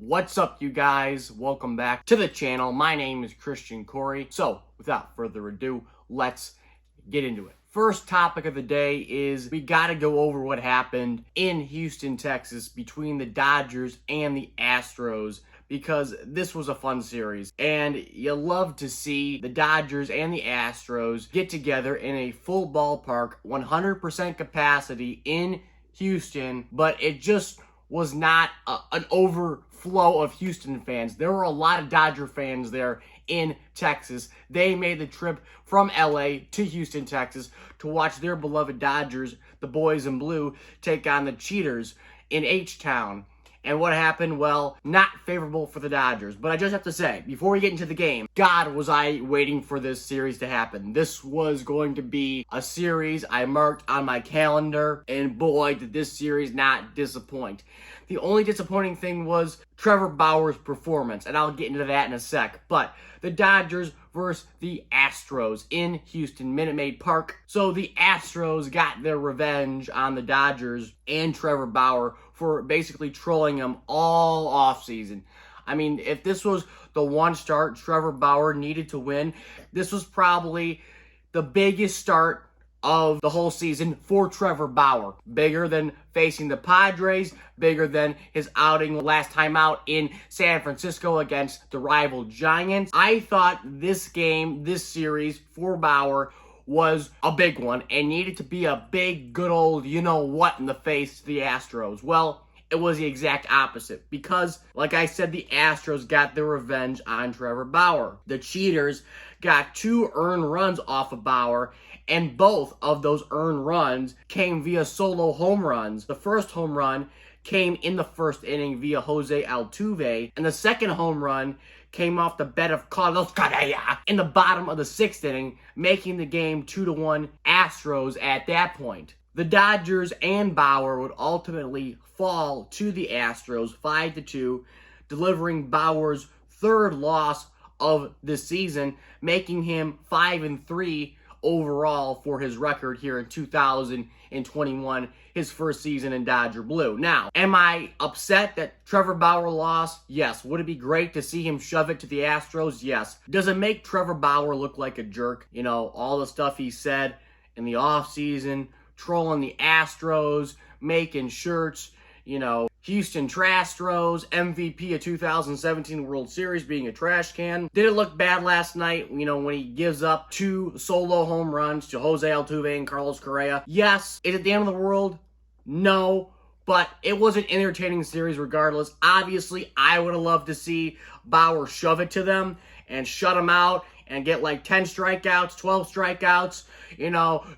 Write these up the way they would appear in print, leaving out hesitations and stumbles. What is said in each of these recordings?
What's up, you guys? Welcome back to the channel. My name is Christian Corey. So, without further ado, let's get into it. First topic of the day is we got to go over what happened in Houston, Texas between the Dodgers and the Astros, because this was a fun series. And you love to see the Dodgers and the Astros get together in a full ballpark, 100% capacity in Houston, but it just was not an overflow of Houston fans. There were a lot of Dodger fans there in Texas. They made the trip from LA to Houston, Texas to watch their beloved Dodgers, the boys in blue, take on the cheaters in H-Town. And what happened? Well, not favorable for the Dodgers. But I just have to say, before we get into the game, God, was I waiting for this series to happen. This was going to be a series I marked on my calendar, and boy, did this series not disappoint. The only disappointing thing was Trevor Bauer's performance, and I'll get into that in a sec. But the Dodgers versus the Astros in Houston, Minute Maid Park. So the Astros got their revenge on the Dodgers and Trevor Bauer for basically trolling him all offseason. I mean, if this was the one start Trevor Bauer needed to win, this was probably the biggest start of the whole season for Trevor Bauer. Bigger than facing the Padres, bigger than his outing last time out in San Francisco against the rival Giants. I thought this game, this series for Bauer was a big one and needed to be a big, good old you-know-what in the face to the Astros. Well, it was the exact opposite because, like I said, the Astros got their revenge on Trevor Bauer. The cheaters got 2 earned runs off of Bauer, and both of those earned runs came via solo home runs. The first home run came in the first inning via Jose Altuve, and the second home run came off the bat of Carlos Correa in the bottom of the 6th inning, making the game 2-1 Astros at that point. The Dodgers and Bauer would ultimately fall to the Astros 5-2, delivering Bauer's 3rd loss of the season, making him 5-3 overall for his record here in 2021, his first season in Dodger Blue. Now, am I upset that Trevor Bauer lost? Yes. Would it be great to see him shove it to the Astros? Yes. Does it make Trevor Bauer look like a jerk? You know, all the stuff he said in the offseason, trolling the Astros, making shirts, Houston Trastros, MVP of 2017 World Series, being a trash can. Did it look bad last night, when he gives up 2 solo home runs to Jose Altuve and Carlos Correa? Yes. Is it the end of the world? No. But it was an entertaining series regardless. Obviously, I would have loved to see Bauer shove it to them and shut them out and get like 10 strikeouts, 12 strikeouts,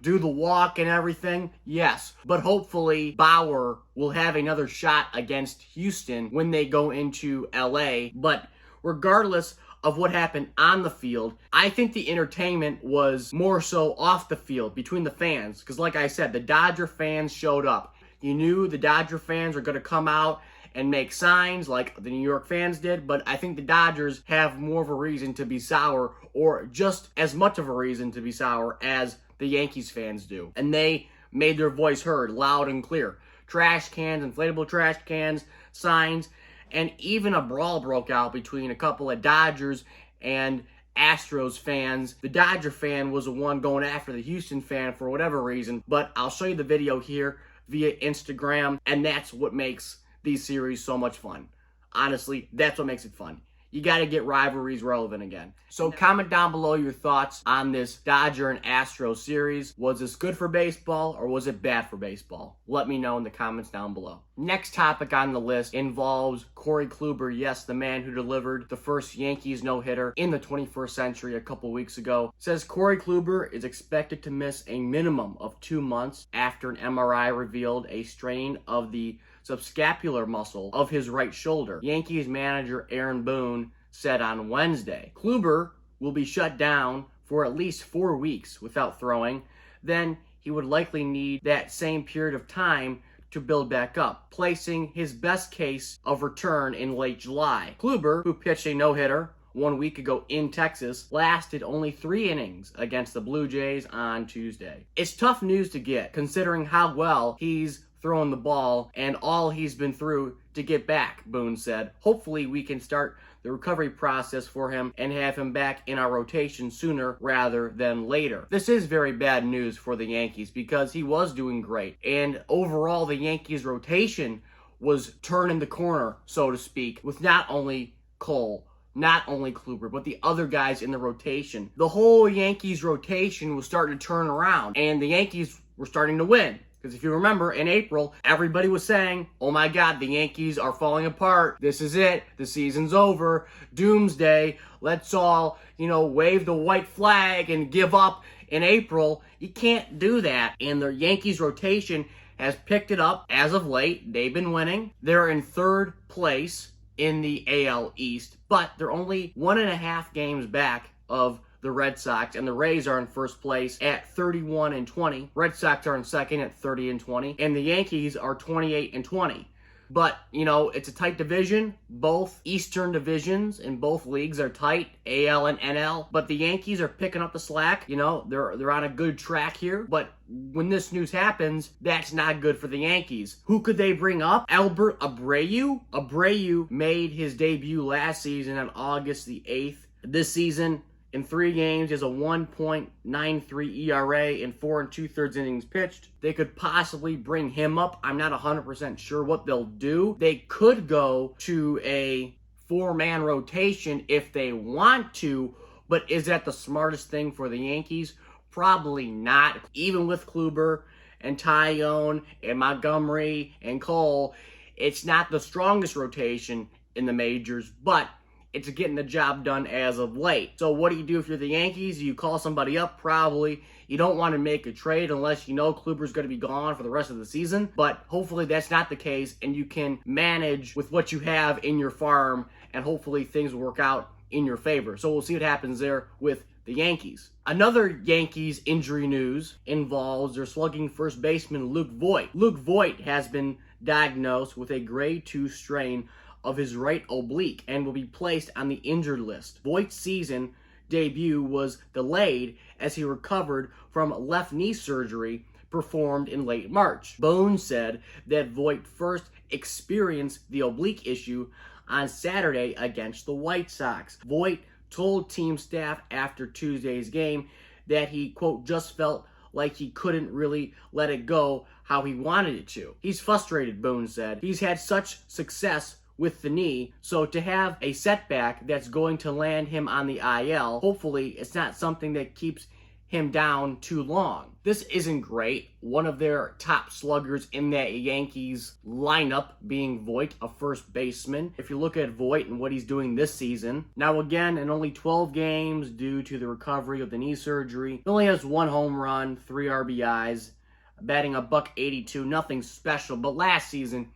do the walk and everything. Yes, but hopefully Bauer will have another shot against Houston when they go into LA. But regardless of what happened on the field, I think the entertainment was more so off the field between the fans. Because like I said, the Dodger fans showed up. You knew the Dodger fans were going to come out and make signs like the New York fans did, but I think the Dodgers have more of a reason to be sour, or just as much of a reason to be sour as the Yankees fans do. And they made their voice heard loud and clear. Trash cans, inflatable trash cans, signs, and even a brawl broke out between a couple of Dodgers and Astros fans. The Dodger fan was the one going after the Houston fan for whatever reason, but I'll show you the video here via Instagram, and that's what makes these series so much fun. Honestly, that's what makes it fun. You got to get rivalries relevant again. So comment down below your thoughts on this Dodger and Astro series. Was this good for baseball or was it bad for baseball? Let me know in the comments down below. Next topic on the list involves Corey Kluber. Yes, the man who delivered the first Yankees no-hitter in the 21st century a couple weeks ago. Says Corey Kluber is expected to miss a minimum of 2 months after an MRI revealed a strain of the subscapular muscle of his right shoulder. Yankees manager Aaron Boone said on Wednesday. Kluber will be shut down for at least 4 weeks without throwing. Then he would likely need that same period of time to build back up, placing his best case of return in late July. Kluber, who pitched a no-hitter 1 week ago in Texas, lasted only 3 innings against the Blue Jays on Tuesday. It's tough news to get, considering how well he's throwing the ball and all he's been through to get back, Boone said. Hopefully we can start the recovery process for him and have him back in our rotation sooner rather than later. This is very bad news for the Yankees because he was doing great. And overall, the Yankees rotation was turning the corner, so to speak, with not only Cole, not only Kluber, but the other guys in the rotation. The whole Yankees rotation was starting to turn around, and the Yankees were starting to win. Because if you remember, in April, everybody was saying, oh my God, the Yankees are falling apart. This is it. The season's over. Doomsday. Let's all, wave the white flag and give up in April. You can't do that. And the Yankees rotation has picked it up as of late. They've been winning. They're in third place in the AL East, but they're only 1.5 games back of the Red Sox, and the Rays are in first place at 31-20. Red Sox are in second at 30-20, and the Yankees are 28-20. But, it's a tight division. Both Eastern divisions in both leagues are tight, AL and NL. But the Yankees are picking up the slack. They're on a good track here. But when this news happens, that's not good for the Yankees. Who could they bring up? Albert Abreu? Abreu made his debut last season on August the 8th. This season, in 3 games, is a 1.93 ERA in 4 2/3 innings pitched. They could possibly bring him up. I'm not 100% sure what they'll do. They could go to a 4-man rotation if they want to, but is that the smartest thing for the Yankees? Probably not. Even with Kluber and Tyone and Montgomery and Cole, it's not the strongest rotation in the majors, but it's getting the job done as of late. So what do you do if you're the Yankees? You call somebody up? Probably. You don't want to make a trade unless you know Kluber's going to be gone for the rest of the season. But hopefully that's not the case, and you can manage with what you have in your farm, and hopefully things will work out in your favor. So we'll see what happens there with the Yankees. Another Yankees injury news involves their slugging first baseman Luke Voit. Luke Voit has been diagnosed with a grade 2 strain of his right oblique and will be placed on the injured list. Voit's season debut was delayed as he recovered from left knee surgery performed in late March. Boone said that Voit first experienced the oblique issue on Saturday against the White Sox. Voit told team staff after Tuesday's game that he, quote, just felt like he couldn't really let it go how he wanted it to. He's frustrated, Boone said. He's had such success with the knee, so to have a setback that's going to land him on the IL, hopefully it's not something that keeps him down too long. This isn't great. One of their top sluggers in that Yankees lineup being Voit, a first baseman. If you look at Voit and what he's doing this season, now again, in only 12 games due to the recovery of the knee surgery, he only has 1 home run, 3 RBIs, batting a .182, nothing special, but last season,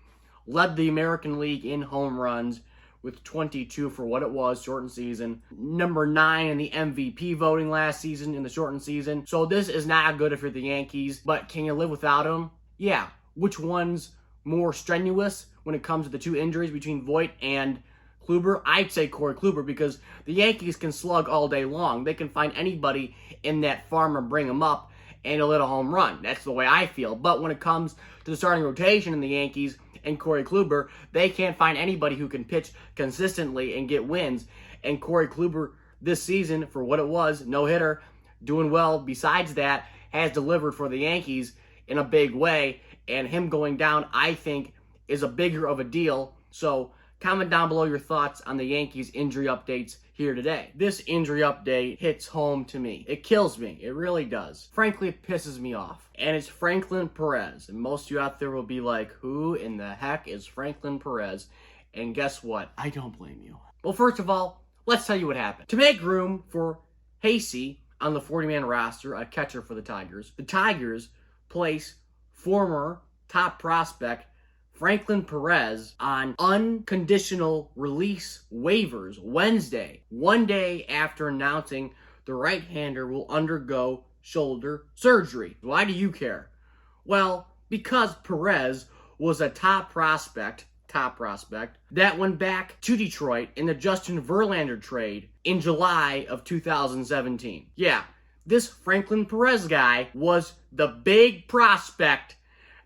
led the American League in home runs with 22 for what it was, shortened season. Number 9 in the MVP voting last season in the shortened season. So this is not good if you're the Yankees, but can you live without him? Yeah. Which one's more strenuous when it comes to the 2 injuries between Voit and Kluber? I'd say Corey Kluber, because the Yankees can slug all day long. They can find anybody in that farm and bring him up and he'll hit a home run. That's the way I feel. But when it comes to the starting rotation in the Yankees and Corey Kluber, they can't find anybody who can pitch consistently and get wins. And Corey Kluber this season, for what it was, no-hitter, doing well. Besides that, has delivered for the Yankees in a big way. And him going down, I think, is a bigger of a deal. So comment down below your thoughts on the Yankees injury updates here today. This injury update hits home to me. It kills me. It really does. Frankly, it pisses me off. And it's Franklin Perez. And most of you out there will be like, who in the heck is Franklin Perez? And guess what? I don't blame you. Well, first of all, let's tell you what happened. To make room for Hasey on the 40-man roster, a catcher for the Tigers place former top prospect Franklin Perez on unconditional release waivers Wednesday, one day after announcing the right-hander will undergo shoulder surgery. Why do you care? Well, because Perez was a top prospect that went back to Detroit in the Justin Verlander trade in July of 2017. Yeah, this Franklin Perez guy was the big prospect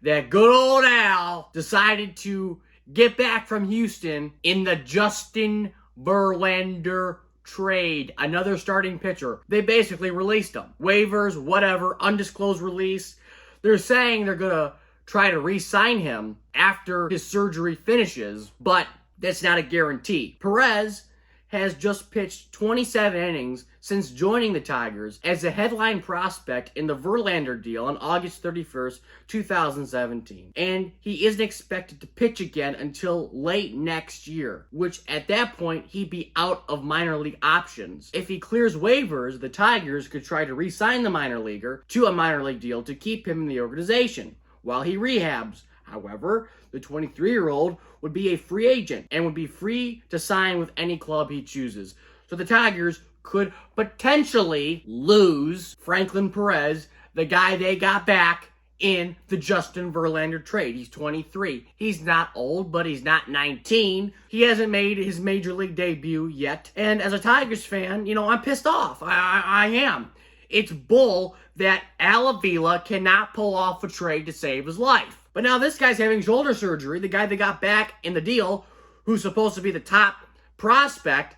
that good old Al decided to get back from Houston in the Justin Verlander trade, another starting pitcher. They basically released him. Waivers, whatever, undisclosed release. They're saying they're going to try to re-sign him after his surgery finishes, but that's not a guarantee. Perez has just pitched 27 innings since joining the Tigers as a headline prospect in the Verlander deal on August 31st, 2017. And he isn't expected to pitch again until late next year, which at that point, he'd be out of minor league options. If he clears waivers, the Tigers could try to re-sign the minor leaguer to a minor league deal to keep him in the organization while he rehabs. However, the 23-year-old would be a free agent and would be free to sign with any club he chooses. So the Tigers could potentially lose Franklin Perez, the guy they got back in the Justin Verlander trade. He's 23. He's not old, but he's not 19. He hasn't made his major league debut yet. And as a Tigers fan, I'm pissed off. I am. It's bull that Al Avila cannot pull off a trade to save his life. But now this guy's having shoulder surgery, the guy they got back in the deal, who's supposed to be the top prospect,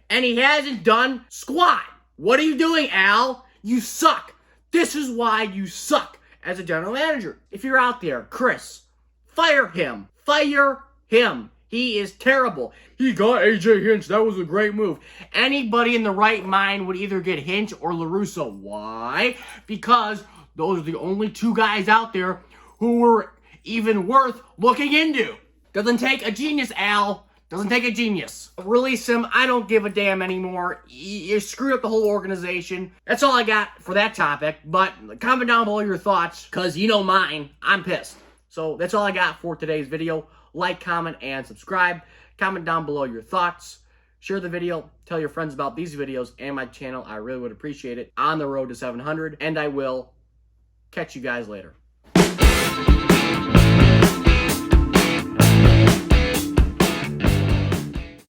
and he hasn't done squat. What are you doing, Al? You suck. This is why you suck as a general manager. If you're out there, Chris, fire him. Fire him. He is terrible. He got AJ Hinch. That was a great move. Anybody in the right mind would either get Hinch or LaRusso. Why? Because those are the only two guys out there who were even worth looking into. Doesn't take a genius, Al. Doesn't take a genius. Release him. I don't give a damn anymore. You screwed up the whole organization. That's all I got for that topic. But comment down below your thoughts, because you know mine. I'm pissed. So that's all I got for today's video. Like, comment, and subscribe. Comment down below your thoughts. Share the video. Tell your friends about these videos and my channel. I really would appreciate it. On the road to 700. And I will catch you guys later.